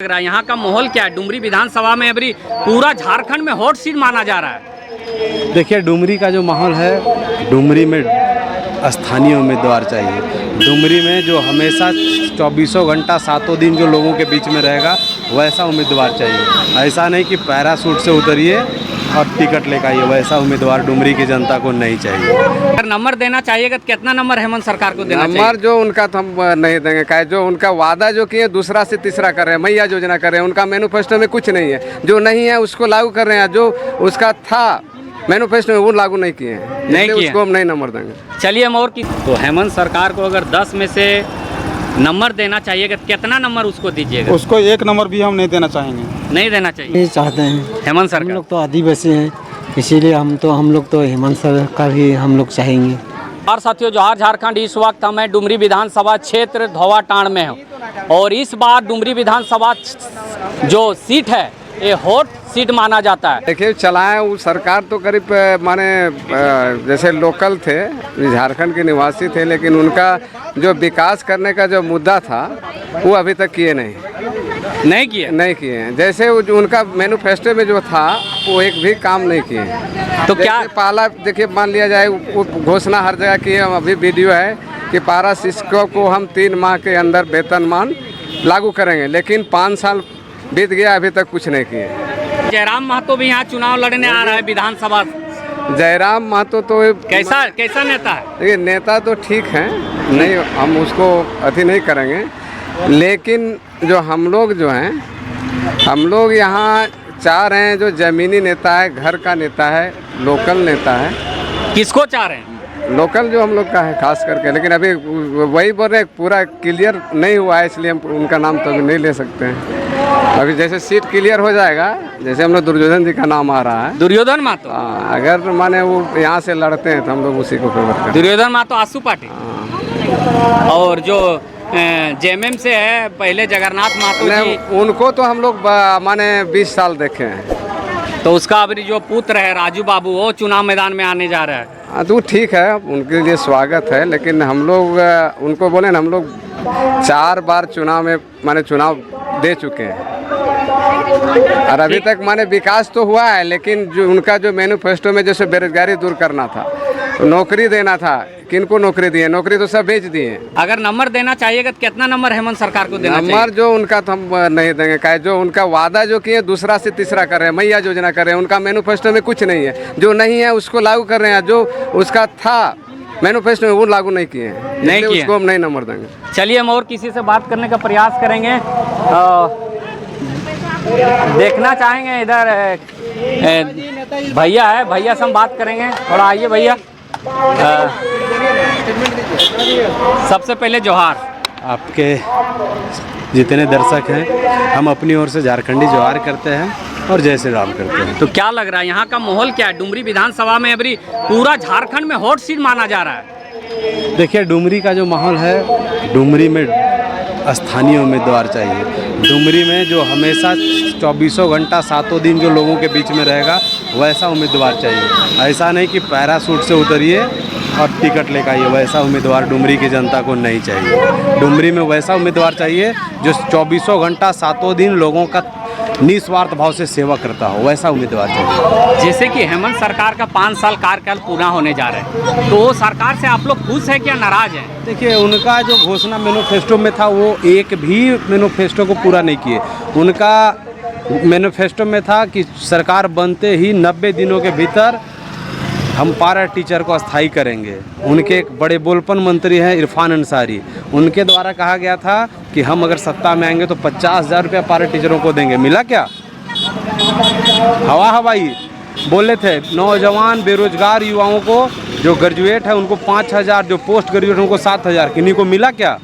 लग रहा है यहाँ का माहौल क्या है? डुमरी विधानसभा में अभी पूरा झारखंड में हॉट सीट माना जा रहा है। देखिए, डुमरी का जो माहौल है, डुमरी में स्थानीय उम्मीदवार चाहिए। डुमरी में जो हमेशा 24 घंटा 7 दिन जो लोगों के बीच में रहेगा, वैसा उम्मीदवार चाहिए। ऐसा नहीं कि पैराशूट से उतरिए और टिकट लेकर आइए, वैसा उम्मीदवार डुमरी की जनता को नहीं चाहिए। अगर नंबर देना चाहिएगा तो कितना नंबर हेमंत सरकार को देना चाहिए? नंबर जो उनका तो हम नहीं देंगे, क्या जो उनका वादा जो किए दूसरा से तीसरा कर रहे हैं, मैया योजना कर रहे हैं, उनका मैनिफेस्टो में कुछ नहीं है। जो नहीं है उसको लागू कर रहे हैं, जो उसका था मैनिफेस्टो में वो लागू नहीं किए हैं, नहीं किए, उसको हम नहीं नंबर देंगे। चलिए हम और की तो हेमंत सरकार को अगर 10 में से नंबर देना चाहिएगा तो कितना नंबर उसको दीजिएगा? उसको 1 नंबर भी हम नहीं देना चाहेंगे। नहीं देना चाहिए, नहीं चाहते हैं। हेमंत हम सरकार लोग तो आदिवासी हैं, इसीलिए हम लोग तो हेमंत सरकार ही हम लोग चाहेंगे। और साथियों, जोहार झारखंड। इस वक्त हमें डुमरी विधानसभा क्षेत्र धोवाटांड़ में हूँ और इस बार डुमरी विधानसभा जो सीट है ये हॉट सीट माना जाता है। देखिए, चलाए वो सरकार तो करीब माने जैसे लोकल थे, झारखंड के निवासी थे, लेकिन उनका जो विकास करने का जो मुद्दा था वो अभी तक किए नहीं किए हैं। जैसे वो जो उनका मैनिफेस्टो में जो था वो एक भी काम नहीं किए हैं। तो क्या पहला देखिए, मान लिया जाए वो घोषणा हर जगह की है, अभी वीडियो है कि पारा शिक्षकों को हम 3 माह के अंदर वेतनमान लागू करेंगे, लेकिन 5 साल बीत गया, अभी तक कुछ नहीं किए। जयराम महतो भी यहाँ चुनाव लड़ने आ रहा है विधानसभा। जयराम महतो तो कैसा नेता है? देखिए, नेता तो ठीक है, नहीं हम उसको अति नहीं करेंगे, लेकिन जो हम लोग यहाँ चाह रहे हैं, जो ज़मीनी नेता है, घर का नेता है, लोकल नेता है। किसको चाह रहे हैं? लोकल जो हम लोग का है खास करके, लेकिन अभी वही बोल रहे हैं पूरा क्लियर नहीं हुआ है, इसलिए हम उनका नाम तो अभी नहीं ले सकते हैं। अभी जैसे सीट क्लियर हो जाएगा, जैसे हम लोग दुर्योधन जी का नाम आ रहा है, दुर्योधन महतो। अगर माने वो यहाँ से लड़ते हैं तो हम लोग उसी को फेवर करें। दुर्योधन महतो आसू पाटिल, और जो जेएमएम से है पहले जगन्नाथ महतो जी, उनको तो हम लोग माने 20 साल देखे हैं। तो उसका अभी जो पुत्र है राजू बाबू, वो चुनाव मैदान में आने जा रहा है। हाँ, तो ठीक है, उनके लिए स्वागत है, लेकिन हम लोग उनको बोले ना, हम लोग 4 बार चुनाव में माने चुनाव दे चुके हैं और अभी तक माने विकास तो हुआ है, लेकिन जो उनका जो मैनिफेस्टो में जैसे बेरोजगारी दूर करना था, नौकरी देना था, किनको नौकरी दिए? नौकरी तो सब बेच दिए। अगर नंबर देना चाहिएगा तो कितना नंबर हेमंत सरकार को देना चाहिए? नंबर जो उनका तो हम नहीं देंगे, क्या जो उनका वादा जो किए दूसरा से तीसरा कर रहे हैं, मैया योजना कर रहे हैं, उनका मैनिफेस्टो में कुछ नहीं है। जो नहीं है उसको लागू कर रहे हैं, जो उसका था मैनिफेस्टो में वो लागू नहीं किए हैं, नहीं किए, उसको हम नहीं नंबर देंगे। चलिए हम और किसी से बात करने का प्रयास करेंगे। देखना चाहेंगे इधर भैया है, भैया से हम बात करेंगे। थोड़ा आइए भैया। सबसे पहले जोहार। आपके जितने दर्शक हैं, हम अपनी ओर से झारखंडी जोहार करते हैं और जय श्री राम करते हैं। तो क्या लग रहा है यहाँ का माहौल क्या है? डुमरी विधानसभा में अभी पूरा झारखंड में हॉट सीट माना जा रहा है। देखिए, डुमरी का जो माहौल है, डुमरी में स्थानीय उम्मीदवार चाहिए। डुमरी में जो हमेशा 24 घंटा 7 दिन जो लोगों के बीच में रहेगा, वैसा उम्मीदवार चाहिए। ऐसा नहीं कि पैराशूट से उतरिए और टिकट लेकर आइए, वैसा उम्मीदवार डुमरी की जनता को नहीं चाहिए। डुमरी में वैसा उम्मीदवार चाहिए जो 24 घंटा 7 दिन लोगों का निस्वार्थ भाव से सेवा करता हो, वैसा उम्मीदवार चाहिए। जैसे कि हेमंत सरकार का 5 साल कार्यकाल पूरा होने जा रहा है, तो वो सरकार से आप लोग खुश हैं क्या नाराज हैं? देखिए, उनका जो घोषणा मैनिफेस्टो में था वो एक भी मैनिफेस्टो को पूरा नहीं किए। उनका मैनिफेस्टो में था कि सरकार बनते ही 90 दिनों के भीतर हम पारा टीचर को अस्थायी करेंगे। उनके एक बड़े बोलपन मंत्री हैं इरफान अंसारी, उनके द्वारा कहा गया था कि हम अगर सत्ता में आएंगे तो 50,000 रुपया पारा टीचरों को देंगे। मिला क्या? हवाई बोले थे। नौजवान बेरोजगार युवाओं को, जो ग्रेजुएट है उनको 5,000, जो पोस्ट ग्रेजुएट उनको 7,000। किन्हीं को मिला क्या?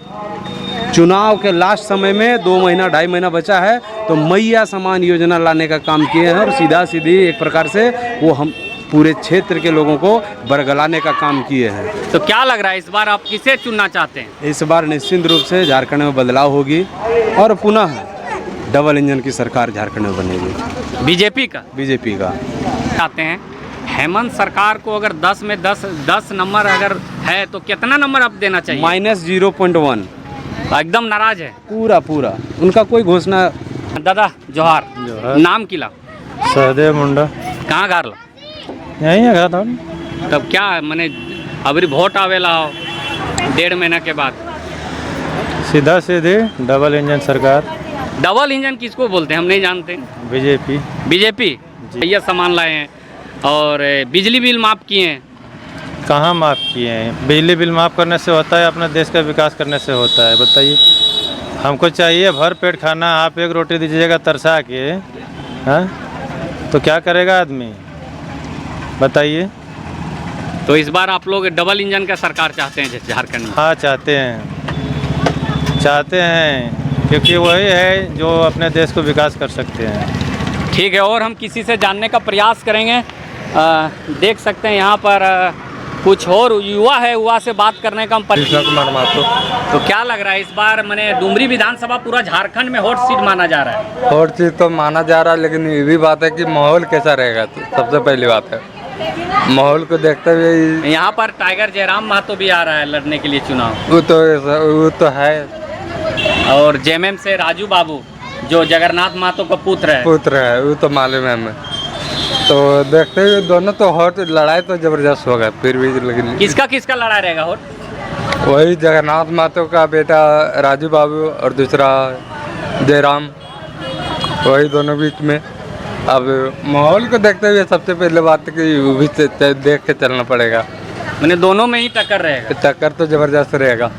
चुनाव के लास्ट समय में 2 महीना 2.5 महीना बचा है तो मैया समान योजना लाने का काम किए हैं और सीधा सीधी एक प्रकार से वो हम पूरे क्षेत्र के लोगों को बरगलाने का काम किए हैं। तो क्या लग रहा है इस बार आप किसे चुनना चाहते हैं? इस बार निश्चित रूप से झारखंड में बदलाव होगी और पुनः डबल इंजन की सरकार झारखंड में बनेगी। बीजेपी का चाहते हैं। हेमंत सरकार को अगर 10 में 10 नंबर अगर है तो कितना नंबर आप देना चाहिए? -0.1। एकदम नाराज है। पूरा उनका कोई घोषणा दादा जोहार नाम किला सहदेव मुंडा कहाँ घर ला यहीं है था। तब क्या मैंने अभी वोट आवेला 1.5 महीना के बाद सीधा सीधे डबल इंजन सरकार डबल इंजन किसको बोलते हैं हम नहीं जानते। बीजेपी बीजेपी भैया सामान लाए हैं और बिजली बिल माफ़ किए हैं। कहाँ माफ़ किए हैं? बिजली बिल माफ़ करने से होता है, अपने देश का विकास करने से होता है? बताइए। हमको चाहिए भर पेट खाना, आप एक रोटी दीजिएगा तरसा के, हाँ तो क्या करेगा आदमी बताइए। तो इस बार आप लोग डबल इंजन का सरकार चाहते हैं झारखंड में? हाँ चाहते हैं क्योंकि वही है जो अपने देश को विकास कर सकते हैं। ठीक है, और हम किसी से जानने का प्रयास करेंगे। देख सकते हैं यहाँ पर कुछ और युवा है, युवा से बात करने का हम कृष्णा कुमार महतो। तो क्या लग रहा है इस बार मैंने डुमरी विधानसभा पूरा झारखंड में हॉट सीट माना जा रहा है? और चीज़ तो माना जा रहा है, लेकिन ये भी बात है कि माहौल कैसा रहेगा। तो सबसे पहली बात है माहौल को देखते हुए यहाँ पर टाइगर जयराम महतो भी आ रहा है लड़ने के लिए चुनाव, वो तो है। और जेएमएम से राजू बाबू जो जगन्नाथ महतो का पुत्र है। वो तो मालूम है हमें। तो देखते हुए दोनों तो हॉट लड़ाई तो जबरदस्त होगा। फिर भी लेकिन किसका लड़ाई रहेगा हॉट? वही जगन्नाथ महतो का बेटा राजू बाबू और दूसरा जयराम, वही दोनों बीच में। अब माहौल को देखते हुए सबसे पहले बात कि वो भी देख के चलना पड़ेगा। मैंने दोनों में ही टक्कर रहेगा। टक्कर तो जबरदस्त रहेगा।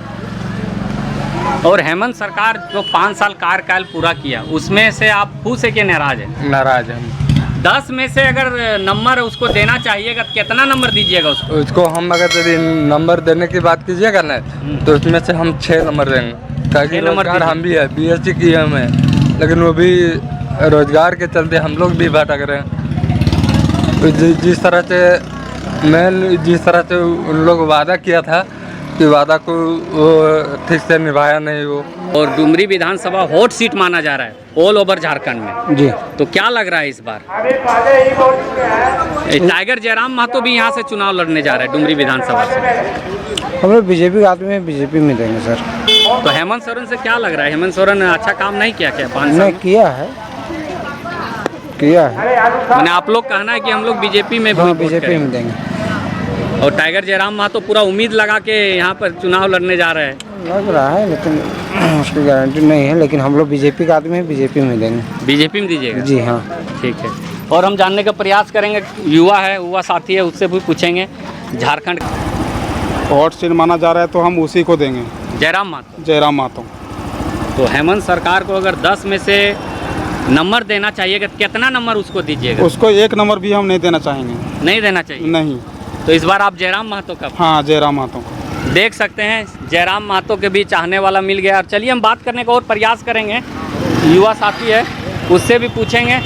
और हेमंत सरकार जो 5 साल कार्यकाल पूरा किया उसमें से आप खुश है कि नाराज है? नाराज है। 10 में से अगर नंबर उसको देना चाहिएगा कितना नंबर दीजिएगा उसको हम अगर यदि नंबर देने की बात कीजिएगा ना तो उसमें से हम 6 नंबर देंगे। ताकि रोजगार हम भी है, बीएससी की हम है, लेकिन वो भी रोजगार के चलते हम लोग भी भटक रहे हैं। तो जिस तरह से उन लोग वादा किया था कि वादा को वो ठीक से निभाया नहीं वो। और डुमरी विधानसभा हॉट सीट माना जा रहा है ऑल ओवर झारखंड में जी। तो क्या लग रहा है इस बार? टाइगर जयराम महतो भी यहाँ से चुनाव लड़ने जा रहे हैं डुमरी विधानसभा से। हम लोग बीजेपी के आदमी बीजेपी में देंगे सर। तो हेमंत सोरेन से क्या लग रहा है? हेमंत सोरेन ने अच्छा काम नहीं किया क्या 5 साल नहीं में? किया है। मैंने आप लोग कहना है कि हम लोग बीजेपी में हाँ वोट बीजेपी करेंगे। में देंगे। और टाइगर जयराम महतो पूरा उम्मीद लगा के यहाँ पर चुनाव लड़ने जा रहे हैं। लग रहा है लेकिन उसकी गारंटी नहीं है, लेकिन हम लोग बीजेपी का आदमी है, बीजेपी में देंगे। बीजेपी में दीजिएगा? जी हाँ। ठीक है, और हम जानने का प्रयास करेंगे। युवा है, युवा साथी है, उससे भी पूछेंगे। झारखंड हॉट सीट माना जा रहा है तो हम उसी को देंगे, जयराम महतो। जयराम महतो। तो हेमंत सरकार को अगर 10 में से नंबर देना चाहिएगा कितना नंबर उसको दीजिएगा? उसको 1 नंबर भी हम नहीं देना चाहेंगे। नहीं देना चाहिए? नहीं। तो इस बार आप जयराम महतो का? हाँ, जयराम महतो। देख सकते हैं जयराम महतो के भी चाहने वाला मिल गया। और चलिए हम बात करने का और प्रयास करेंगे। युवा साथी है, उससे भी पूछेंगे।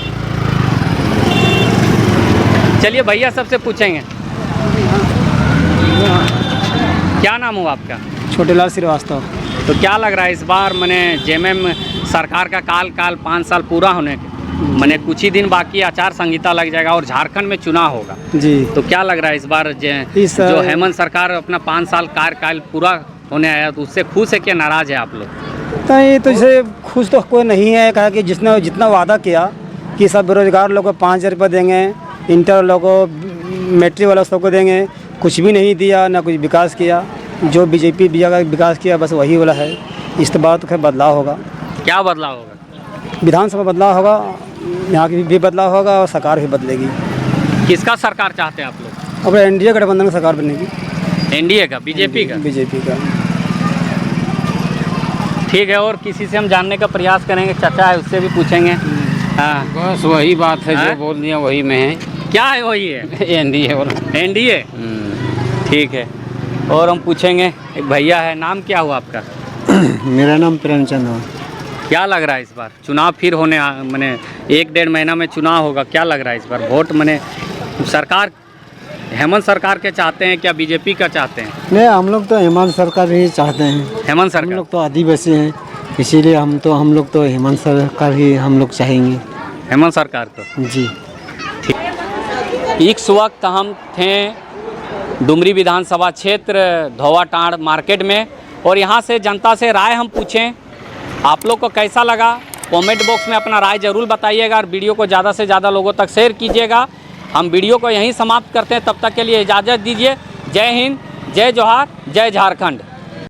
चलिए भैया सबसे पूछेंगे। क्या नाम हुआ आपका? छोटेलाल श्रीवास्तव। तो क्या लग रहा है इस बार मैंने जेएमएम सरकार का काल 5 साल पूरा होने के मैंने कुछ ही दिन बाकी आचार संहिता लग जाएगा और झारखंड में चुनाव होगा जी। तो क्या लग रहा है इस बार जो हेमंत सरकार अपना 5 साल कार्यकाल पूरा होने आया तो उससे खुश है क्या नाराज है आप लोग? नहीं तो इसे खुश तो कोई नहीं है। कहा कि जितना वादा किया कि सब बेरोजगार लोगों को 5,000 रुपये देंगे, इंटर लोगों को, मैट्रिक वाला सबको देंगे, कुछ भी नहीं दिया, ना कुछ विकास किया। जो बीजेपी विकास किया बस वही वाला है। इस बार तो खैर बदलाव होगा। क्या बदलाव होगा? विधानसभा बदलाव होगा, यहाँ की भी बदलाव होगा और सरकार भी बदलेगी। किसका सरकार चाहते हैं आप लोग? अब एनडीए गठबंधन की सरकार बनेगी। एनडीए का? बीजेपी का? बीजेपी का। ठीक है, और किसी से हम जानने का प्रयास करेंगे। चाचा है, उससे भी पूछेंगे। हाँ बस वही बात है जो बोल दिया वही में है। क्या है वही है? NDA NDA. ठीक है, और हम पूछेंगे। एक भैया है, नाम क्या हुआ आपका? मेरा नाम प्रेमचंद है। क्या लग रहा है इस बार चुनाव फिर होने मैंने 1-1.5 महीना में चुनाव होगा? क्या लग रहा है इस बार वोट मैंने सरकार हेमंत सरकार के चाहते हैं क्या बीजेपी का चाहते हैं? नहीं, हम लोग तो हेमंत सरकार ही चाहते हैं। हेमंत हम सरकार? लोग तो आदिवासी हैं, इसीलिए हम लोग तो हेमंत सरकार ही हम लोग चाहेंगे। हेमंत सरकार को? जी। इस वक्त हम थे डुमरी विधानसभा क्षेत्र धोवाटांड़ मार्केट में और यहाँ से जनता से राय हम पूछें आप लोग को कैसा लगा कमेंट बॉक्स में अपना राय ज़रूर बताइएगा और वीडियो को ज़्यादा से ज़्यादा लोगों तक शेयर कीजिएगा। हम वीडियो को यहीं समाप्त करते हैं, तब तक के लिए इजाज़त दीजिए। जय हिंद, जय जोहार, जय झारखंड।